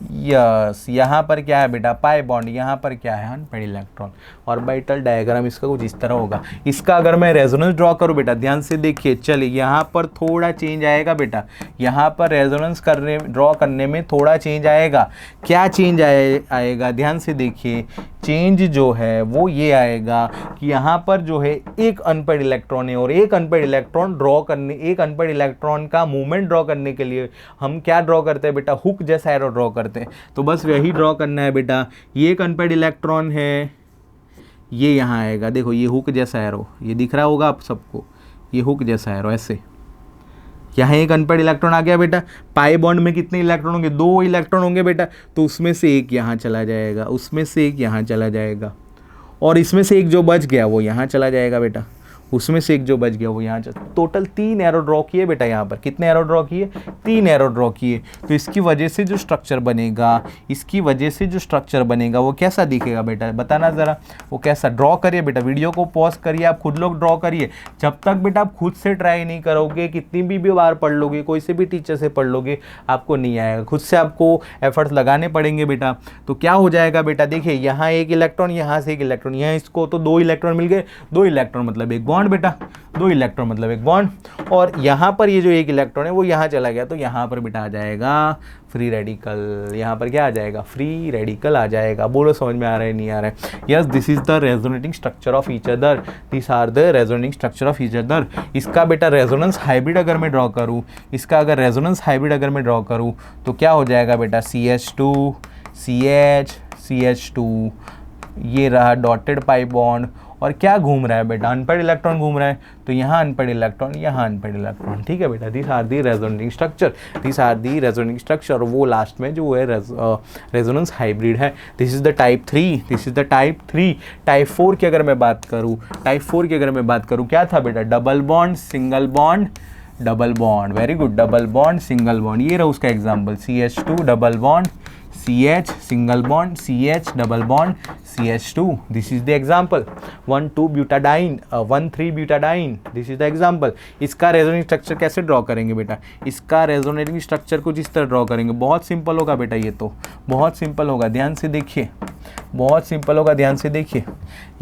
यस, यहाँ पर क्या है बेटा, पाई बॉन्ड, यहाँ पर क्या है, अनपेड इलेक्ट्रॉन। ऑर्बिटल डायग्राम इसका कुछ इस तरह होगा। इसका अगर मैं रेजोनेंस ड्रॉ करूँ बेटा, ध्यान से देखिए, चलिए यहाँ पर थोड़ा चेंज आएगा बेटा, यहाँ पर रेजोनेंस ड्रॉ करने में थोड़ा चेंज आएगा। क्या चेंज आएगा, ध्यान से देखिए, चेंज जो है वो ये आएगा कि यहाँ पर जो है एक अनपेड इलेक्ट्रॉन है, और एक अनपेड इलेक्ट्रॉन ड्रॉ करने, एक अनपेड इलेक्ट्रॉन का मूवमेंट ड्रॉ करने के लिए हम क्या ड्रॉ करते हैं बेटा, हुक जैसा एरो ड्रॉ करते हैं। तो बस वही ड्रॉ करना है बेटा। ये एक अनपेड इलेक्ट्रॉन है, ये यहाँ आएगा, देखो ये हुक जैसा एरो, ये दिख रहा होगा आप सबको, ये हुक जैसा एरो ऐसे। यहाँ एक अनपेड इलेक्ट्रॉन आ गया बेटा। पाई बॉन्ड में कितने इलेक्ट्रॉन होंगे, 2 इलेक्ट्रॉन होंगे बेटा, तो उसमें से एक यहाँ चला जाएगा, उसमें से एक यहाँ चला जाएगा, और इसमें से एक जो बच गया वो यहाँ चला जाएगा बेटा, उसमें से एक जो बच गया वो यहाँ टोटल 3 एरो ड्रॉ किए बेटा। यहाँ पर कितने एरो ड्रॉ किए, 3 एरो ड्रॉ किए। तो इसकी वजह से जो स्ट्रक्चर बनेगा, इसकी वजह से जो स्ट्रक्चर बनेगा वो कैसा दिखेगा बेटा, बताना ज़रा, वो कैसा। ड्रॉ करिए बेटा, वीडियो को पॉज करिए, आप खुद लोग ड्रॉ करिए। जब तक बेटा आप खुद से ट्राई नहीं करोगे, कितनी भी बार पढ़ लोगे, कोई से भी टीचर से पढ़ लोगे, आपको नहीं आएगा। खुद से आपको एफर्ट्स लगाने पड़ेंगे बेटा। तो क्या हो जाएगा बेटा, देखिए यहाँ एक इलेक्ट्रॉन, यहाँ से एक इलेक्ट्रॉन, यहाँ इसको तो 2 इलेक्ट्रॉन मिल गए, 2 इलेक्ट्रॉन मतलब एक बॉन्ड बेटा, 2 इलेक्ट्रॉन मतलब एक बॉन्ड, और यहाँ पर ये जो एक इलेक्ट्रॉन है वो यहाँ चला गया, तो यहाँ पर बेटा आ जाएगा फ्री रेडिकल। यहाँ पर क्या आ जाएगा, फ्री रेडिकल आ जाएगा। बोलो समझ में आ रहा है, नहीं आ रहा है। Yes, this is the resonating structure of each other, this are the resonating structure of each other. इसका बेटा रेजोनेंस हाइब्रिड अगर मैं ड्रॉ करूँ, इसका अगर रेजोनेंस हाइब्रिड अगर मैं ड्रॉ करूँ तो क्या हो जाएगा बेटा, CH2 CH CH2, ये रहा डॉटेड पाई बॉन्ड, और क्या घूम रहा है बेटा, अनपेड इलेक्ट्रॉन घूम रहा है, तो यहाँ अनपेड इलेक्ट्रॉन, यहाँ अनपेड इलेक्ट्रॉन। ठीक है बेटा, this are the resonating structure, this are the resonating structure. और वो लास्ट में जो है रेजोनेंस हाइब्रिड है। This is the type 3, this is the type 3। Type 4 की अगर मैं बात करूँ, टाइप 4 की अगर मैं बात करूँ, क्या था बेटा, double bond single bond, double bond, very good, double bond single bond. ये रहा उसका example, CH2 double bond CH single bond, CH double bond CH2, this is the example. 1,2 butadiene, 1,3 butadiene, this is the example. इसका resonating structure कैसे draw करेंगे बेटा, इसका resonating structure कुछ इस तरह ड्रॉ करेंगे। बहुत सिंपल होगा बेटा, ये तो बहुत सिंपल होगा, ध्यान से देखिए, बहुत सिंपल होगा, ध्यान से देखिए।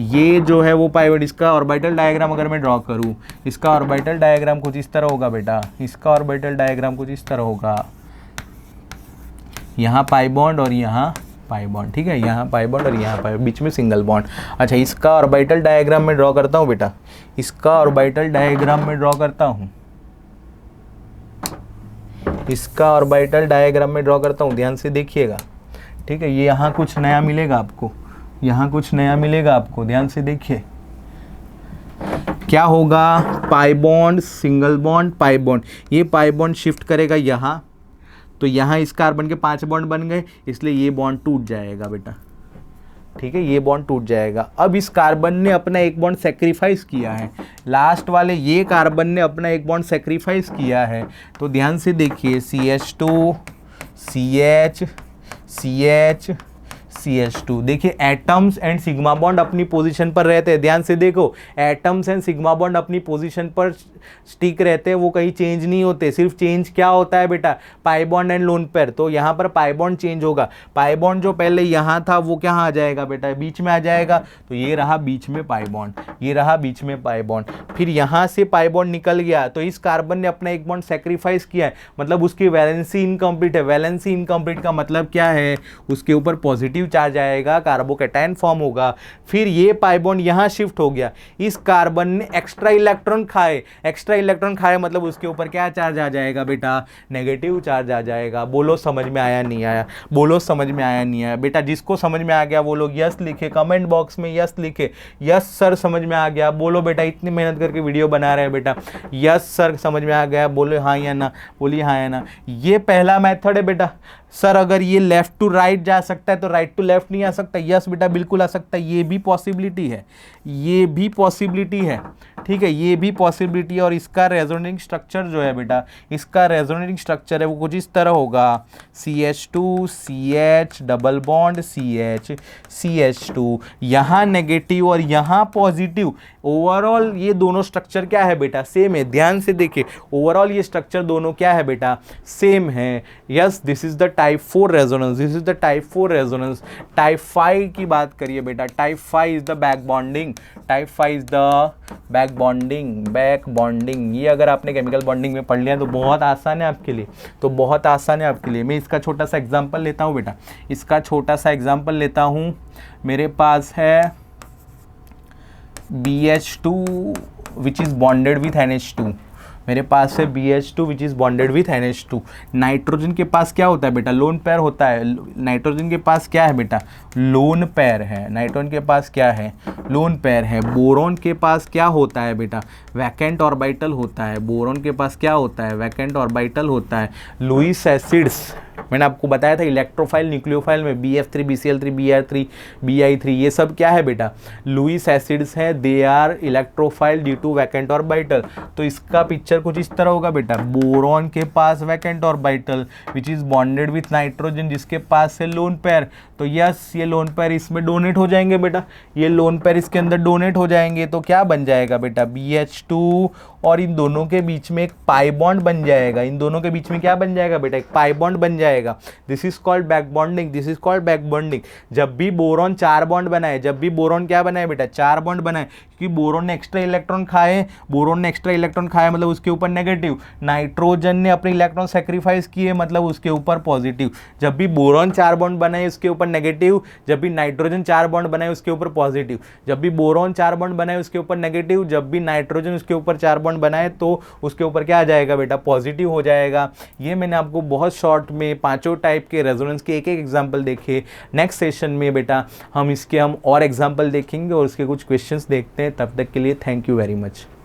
ये जो है वो पाइवट, इसका ऑर्बिटल डायग्राम अगर मैं ड्रॉ करूँ, इसका ऑर्बिटल डायग्राम कुछ इस तरह होगा बेटा, इसका ऑर्बिटल डायग्राम कुछ इस तरह होगा। यहाँ पाई बॉन्ड और यहाँ पाई बॉन्ड, ठीक है, यहाँ पाई बॉन्ड और यहाँ पाई, बीच में सिंगल बॉन्ड। अच्छा, इसका ऑर्बिटल डायग्राम में ड्रॉ करता हूँ बेटा, इसका ऑर्बिटल डायग्राम में ड्रॉ करता हूँ, इसका ऑर्बिटल डायग्राम में ड्रॉ करता हूँ, ध्यान से देखिएगा। ठीक है, ये यहाँ कुछ नया मिलेगा आपको, यहाँ कुछ नया मिलेगा आपको, ध्यान से देखिए। क्या होगा, pi bond single bond pi bond, ये पाई बॉन्ड शिफ्ट करेगा यहाँ, तो यहाँ इस कार्बन के 5 बॉन्ड बन गए, इसलिए ये बॉन्ड टूट जाएगा बेटा। ठीक है, ये बॉन्ड टूट जाएगा। अब इस कार्बन ने अपना एक बॉन्ड सेक्रीफाइस किया है, लास्ट वाले ये कार्बन ने अपना एक बॉन्ड सेक्रीफाइस किया है, तो ध्यान से देखिए, CH2 CH CH CH2, देखिए एटम्स एंड सिग्मा बॉन्ड अपनी पोजीशन पर रहते हैं। ध्यान से देखो, एटम्स एंड सिग्मा बॉन्ड अपनी पोजीशन पर स्टिक रहते हैं, वो कहीं चेंज नहीं होते। सिर्फ चेंज क्या होता है बेटा, पाई बॉन्ड एंड लोन पेयर। तो यहाँ पर पाई बॉन्ड चेंज होगा, पाई बॉन्ड जो पहले यहाँ था वो क्या आ जाएगा बेटा, बीच में आ जाएगा, तो ये रहा बीच में पाई बॉन्ड, ये रहा बीच में पाई बॉन्ड। फिर यहाँ से पाई बॉन्ड निकल गया, तो इस कार्बन ने अपना एक बॉन्ड सेक्रीफाइस किया है, मतलब उसकी वैलेंसी इनकम्प्लीट है। वैलेंसी इनकम्प्लीट का मतलब क्या है, उसके ऊपर पॉजिटिव चार्ज आएगा, कार्बोकैटायन फॉर्म होगा। फिर ये पाई बॉन्ड यहाँ शिफ्ट हो गया, इस कार्बन ने एक्स्ट्रा इलेक्ट्रॉन खाए, एक्स्ट्रा इलेक्ट्रॉन खाए मतलब उसके ऊपर क्या चार्ज आ जाएगा बेटा, नेगेटिव चार्ज आ जाएगा। बोलो समझ में आया नहीं आया, बोलो समझ में आया नहीं आया बेटा। जिसको समझ में आ गया वो लोग यस लिखे, कमेंट बॉक्स में यस लिखे, यस सर समझ में आ गया। बोलो बेटा, इतनी मेहनत करके वीडियो बना रहे हैं बेटा, यस सर समझ में आ गया, बोलो हाँ या ना, बोलिए हाँ या ना। ये पहला मेथड है बेटा। सर अगर ये लेफ्ट टू राइट जा सकता है तो राइट टू लेफ्ट नहीं आ सकता, यस बेटा बिल्कुल आ सकता है, ये भी पॉसिबिलिटी है, ये भी पॉसिबिलिटी है। ठीक है, ये भी पॉसिबिलिटी है। और इसका रेजोनेटिंग स्ट्रक्चर जो है बेटा, इसका रेजोनेटिंग स्ट्रक्चर है वो कुछ इस तरह होगा, CH2 CH double bond CH CH2, यहाँ नेगेटिव और यहाँ पॉजिटिव। ओवरऑल ये दोनों स्ट्रक्चर क्या है बेटा, सेम है। ध्यान से देखिए, ओवरऑल ये स्ट्रक्चर दोनों क्या है बेटा, सेम है। Yes, this is the type 4 resonance, this is the type 4 resonance. Type 5 की बात करिए बेटा, type 5 is the back bonding, type 5 is the back bonding, back bonding. ये अगर आपने केमिकल बॉन्डिंग में पढ़ लिया तो बहुत आसान है आपके लिए, तो बहुत आसान है आपके लिए। मैं इसका छोटा सा एग्जांपल लेता हूँ बेटा, इसका छोटा सा एग्जांपल लेता हूँ। मेरे पास है BH2 which is bonded with NH2, मेरे पास है BH2 which is bonded with NH2। Nitrogen के पास क्या होता है बेटा, लोन पेयर होता है। नाइट्रोजन के पास क्या है बेटा, लोन पेयर है। नाइट्रोजन के पास क्या है, लोन पेयर है। बोरॉन के पास क्या होता है बेटा, वैकेंट ऑर्बिटल होता है। बोरॉन के पास क्या होता है, वैकेंट ऑर्बिटल होता है। लुईस एसिड्स, मैंने आपको बताया था इलेक्ट्रोफाइल न्यूक्लियोफाइल में BF3 BCl3 BR3 BI3, ये सब क्या है बेटा, लुईस एसिड्स है। They are electrophile due to vacant orbital. तो इसका पिक्चर कुछ इस तरह होगा बेटा, बोरॉन के पास vacant orbital which is bonded with nitrogen, जिसके पास है लोन पेयर। तो यस, ये लोन पेयर इसमें डोनेट हो जाएंगे बेटा, ये लोन पेयर इसके अंदर डोनेट हो जाएंगे। तो क्या बन जाएगा बेटा, BH2 और इन दोनों के बीच में एक पाई बॉन्ड बन जाएगा। इन दोनों के बीच में क्या बन जाएगा बेटा, एक पाई बॉन्ड बन जाएगा। This is called back bonding, this is called back bonding. जब भी बोरॉन 4 बॉन्ड बनाए, जब भी बोरॉन क्या बनाए बेटा, 4 बॉन्ड बनाए, क्योंकि बोरॉन ने एक्स्ट्रा इलेक्ट्रॉन खाए, बोरॉन ने एक्स्ट्रा इलेक्ट्रॉन खाए मतलब उसके ऊपर नेगेटिव, नाइट्रोजन ने अपने इलेक्ट्रॉन सेक्रीफाइस किए मतलब उसके ऊपर पॉजिटिव। जब भी बोरॉन 4 बॉन्ड बनाए उसके ऊपर नेगेटिव, जब भी नाइट्रोजन 4 बॉन्ड बनाए उसके ऊपर पॉजिटिव। जब भी बोरॉन 4 बॉन्ड बनाए उसके ऊपर नेगेटिव, जब भी नाइट्रोजन उसके ऊपर 4 बॉन्ड बनाए तो उसके ऊपर क्या आ जाएगा बेटा, पॉजिटिव हो जाएगा। ये मैंने आपको बहुत शॉर्ट में 5 टाइप के रेजोनेंस के एक एक एग्जाम्पल देखे। नेक्स्ट सेशन में बेटा हम और एग्जाम्पल देखेंगे और उसके कुछ क्वेश्चंस देखते हैं। तब तक के लिए थैंक यू वेरी मच।